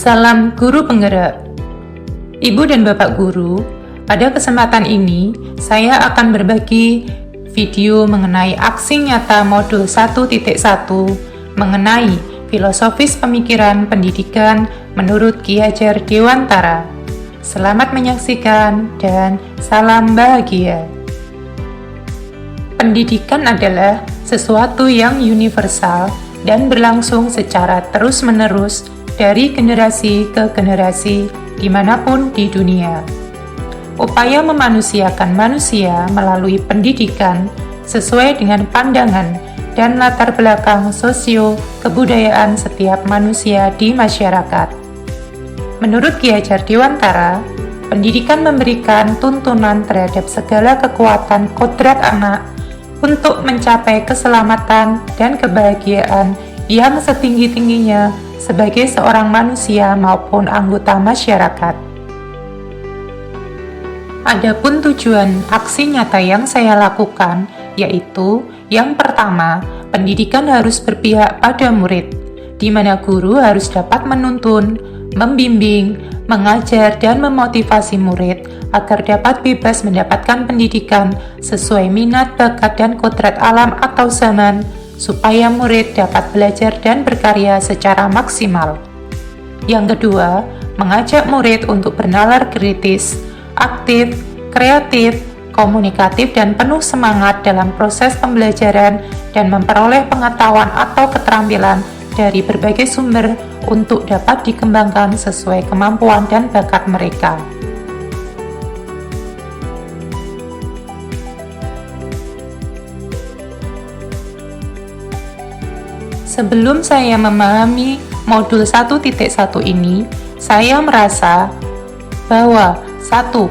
Salam guru penggerak. Ibu dan Bapak guru, pada kesempatan ini saya akan berbagi video mengenai aksi nyata modul 1.1 mengenai filosofis pemikiran pendidikan menurut Ki Hajar Dewantara. Selamat menyaksikan dan salam bahagia. Pendidikan adalah sesuatu yang universal dan berlangsung secara terus-menerus dari generasi ke generasi dimanapun di dunia. Upaya memanusiakan manusia melalui pendidikan sesuai dengan pandangan dan latar belakang sosio-kebudayaan setiap manusia di masyarakat. Menurut Ki Hajar Dewantara, pendidikan memberikan tuntunan terhadap segala kekuatan kodrat anak untuk mencapai keselamatan dan kebahagiaan yang setinggi-tingginya sebagai seorang manusia maupun anggota masyarakat. Adapun tujuan aksi nyata yang saya lakukan yaitu yang pertama, pendidikan harus berpihak pada murid, di mana guru harus dapat menuntun, membimbing, mengajar, dan memotivasi murid agar dapat bebas mendapatkan pendidikan sesuai minat, bakat, dan kodrat alam atau zaman, supaya murid dapat belajar dan berkarya secara maksimal. Yang kedua, mengajak murid untuk bernalar kritis, aktif, kreatif, komunikatif, dan penuh semangat dalam proses pembelajaran dan memperoleh pengetahuan atau keterampilan dari berbagai sumber untuk dapat dikembangkan sesuai kemampuan dan bakat mereka. Sebelum saya memahami modul 1.1 ini, saya merasa bahwa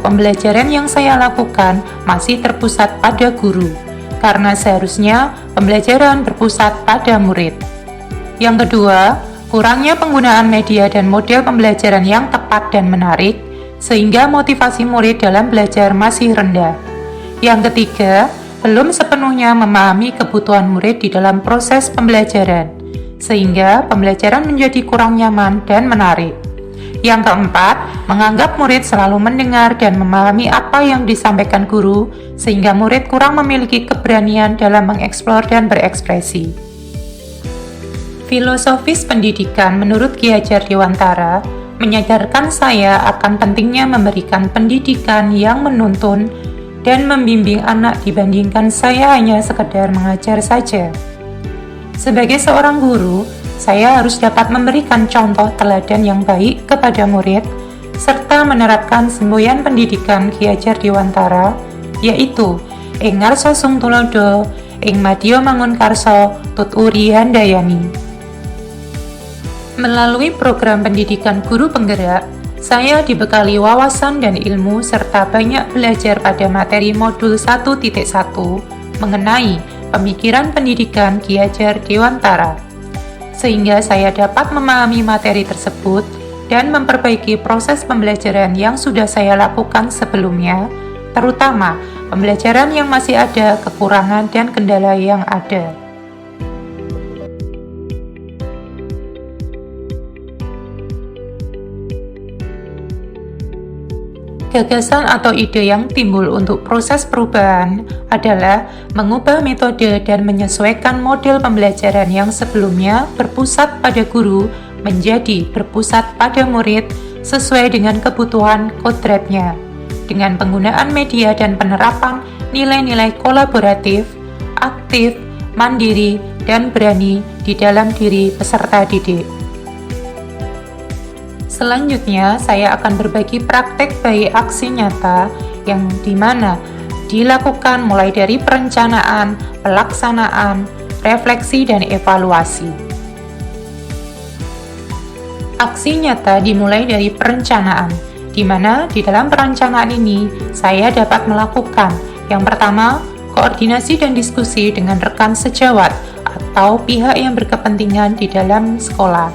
pembelajaran yang saya lakukan masih terpusat pada guru, karena seharusnya pembelajaran berpusat pada murid. Yang kedua, kurangnya penggunaan media dan model pembelajaran yang tepat dan menarik, sehingga motivasi murid dalam belajar masih rendah. Yang ketiga, belum sepenuhnya memahami kebutuhan murid di dalam proses pembelajaran, sehingga pembelajaran menjadi kurang nyaman dan menarik. Yang keempat, menganggap murid selalu mendengar dan memahami apa yang disampaikan guru, sehingga murid kurang memiliki keberanian dalam mengeksplor dan berekspresi. Filosofis pendidikan menurut Ki Hajar Dewantara menyadarkan saya akan pentingnya memberikan pendidikan yang menuntun dan membimbing anak dibandingkan saya hanya sekedar mengajar saja. Sebagai seorang guru, saya harus dapat memberikan contoh teladan yang baik kepada murid, serta menerapkan semboyan pendidikan Ki Hajar Dewantara, yaitu ing ngarsa sung tulodo, ing madya mangun karsa, tut uri handayani. Melalui program pendidikan guru penggerak, saya dibekali wawasan dan ilmu serta banyak belajar pada materi modul 1.1 mengenai pemikiran pendidikan Ki Hajar Dewantara, sehingga saya dapat memahami materi tersebut dan memperbaiki proses pembelajaran yang sudah saya lakukan sebelumnya, terutama pembelajaran yang masih ada kekurangan dan kendala yang ada. Gagasan atau ide yang timbul untuk proses perubahan adalah mengubah metode dan menyesuaikan model pembelajaran yang sebelumnya berpusat pada guru menjadi berpusat pada murid sesuai dengan kebutuhan kodratnya, dengan penggunaan media dan penerapan nilai-nilai kolaboratif, aktif, mandiri, dan berani di dalam diri peserta didik. Selanjutnya, saya akan berbagi praktek baik aksi nyata yang dimana dilakukan mulai dari perencanaan, pelaksanaan, refleksi, dan evaluasi. Aksi nyata dimulai dari perencanaan, di mana di dalam perencanaan ini saya dapat melakukan yang pertama, koordinasi dan diskusi dengan rekan sejawat atau pihak yang berkepentingan di dalam sekolah.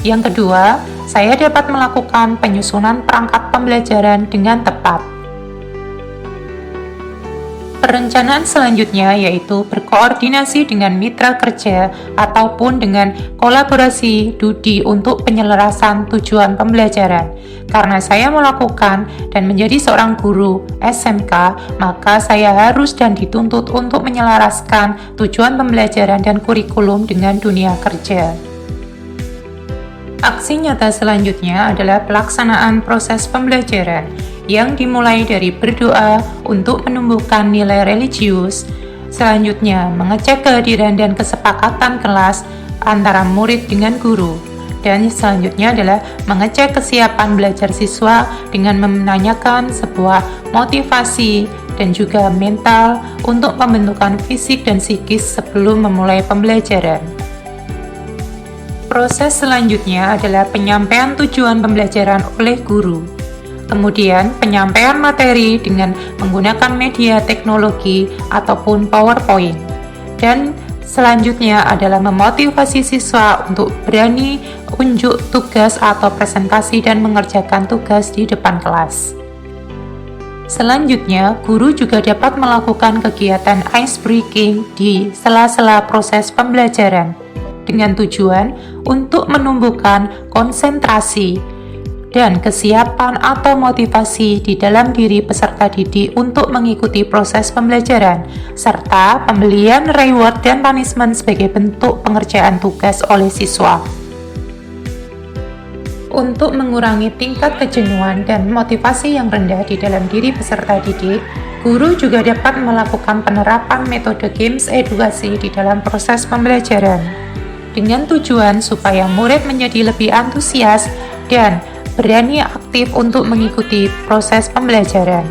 Yang kedua, saya dapat melakukan penyusunan perangkat pembelajaran dengan tepat. Perencanaan selanjutnya yaitu berkoordinasi dengan mitra kerja ataupun dengan kolaborasi studi untuk penyelarasan tujuan pembelajaran. Karena saya melakukan dan menjadi seorang guru SMK, maka saya harus dan dituntut untuk menyelaraskan tujuan pembelajaran dan kurikulum dengan dunia kerja. Aksi nyata selanjutnya adalah pelaksanaan proses pembelajaran yang dimulai dari berdoa untuk menumbuhkan nilai religius, selanjutnya mengecek kehadiran dan kesepakatan kelas antara murid dengan guru, dan selanjutnya adalah mengecek kesiapan belajar siswa dengan menanyakan sebuah motivasi dan juga mental untuk pembentukan fisik dan psikis sebelum memulai pembelajaran. Proses selanjutnya adalah penyampaian tujuan pembelajaran oleh guru. Kemudian penyampaian materi dengan menggunakan media teknologi ataupun PowerPoint. Dan selanjutnya adalah memotivasi siswa untuk berani unjuk tugas atau presentasi dan mengerjakan tugas di depan kelas. Selanjutnya, guru juga dapat melakukan kegiatan ice breaking di sela-sela proses pembelajaran dengan tujuan untuk menumbuhkan konsentrasi dan kesiapan atau motivasi di dalam diri peserta didik untuk mengikuti proses pembelajaran, serta pemberian reward dan punishment sebagai bentuk pengerjaan tugas oleh siswa. Untuk mengurangi tingkat kejenuhan dan motivasi yang rendah di dalam diri peserta didik, guru juga dapat melakukan penerapan metode games edukasi di dalam proses pembelajaran, dengan tujuan supaya murid menjadi lebih antusias dan berani aktif untuk mengikuti proses pembelajaran.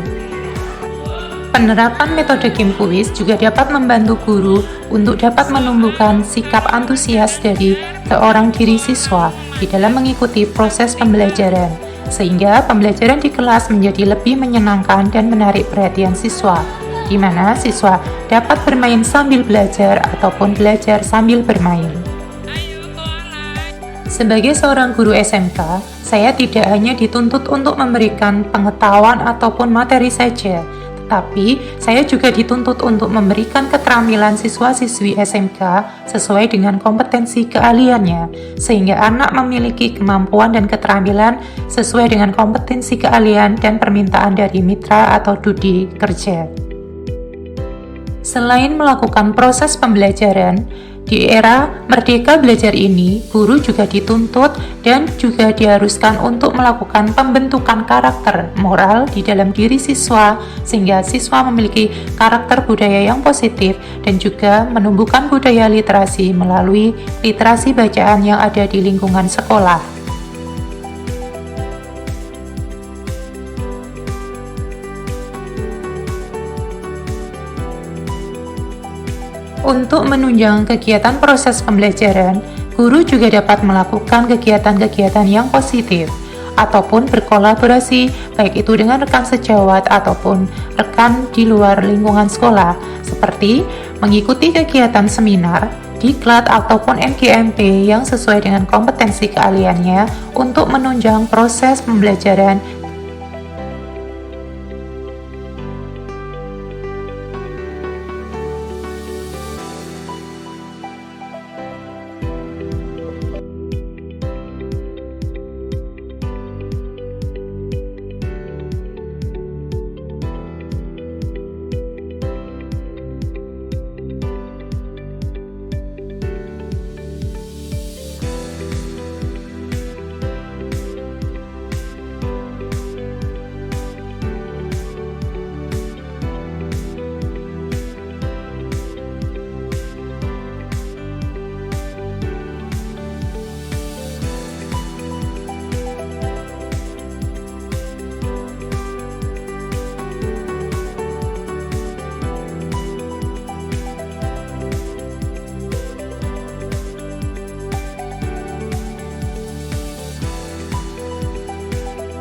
Penerapan metode game quiz juga dapat membantu guru untuk dapat menumbuhkan sikap antusias dari seorang diri siswa di dalam mengikuti proses pembelajaran, sehingga pembelajaran di kelas menjadi lebih menyenangkan dan menarik perhatian siswa, di mana siswa dapat bermain sambil belajar ataupun belajar sambil bermain. Sebagai seorang guru SMK, saya tidak hanya dituntut untuk memberikan pengetahuan ataupun materi saja, tetapi saya juga dituntut untuk memberikan keterampilan siswa-siswi SMK sesuai dengan kompetensi keahliannya, sehingga anak memiliki kemampuan dan keterampilan sesuai dengan kompetensi keahlian dan permintaan dari mitra atau studi kerja. Selain melakukan proses pembelajaran, di era merdeka belajar ini, guru juga dituntut dan juga diharuskan untuk melakukan pembentukan karakter moral di dalam diri siswa, sehingga siswa memiliki karakter budaya yang positif dan juga menumbuhkan budaya literasi melalui literasi bacaan yang ada di lingkungan sekolah. Untuk menunjang kegiatan proses pembelajaran, guru juga dapat melakukan kegiatan-kegiatan yang positif ataupun berkolaborasi, baik itu dengan rekan sejawat ataupun rekan di luar lingkungan sekolah, seperti mengikuti kegiatan seminar, diklat ataupun MGMP yang sesuai dengan kompetensi keahliannya untuk menunjang proses pembelajaran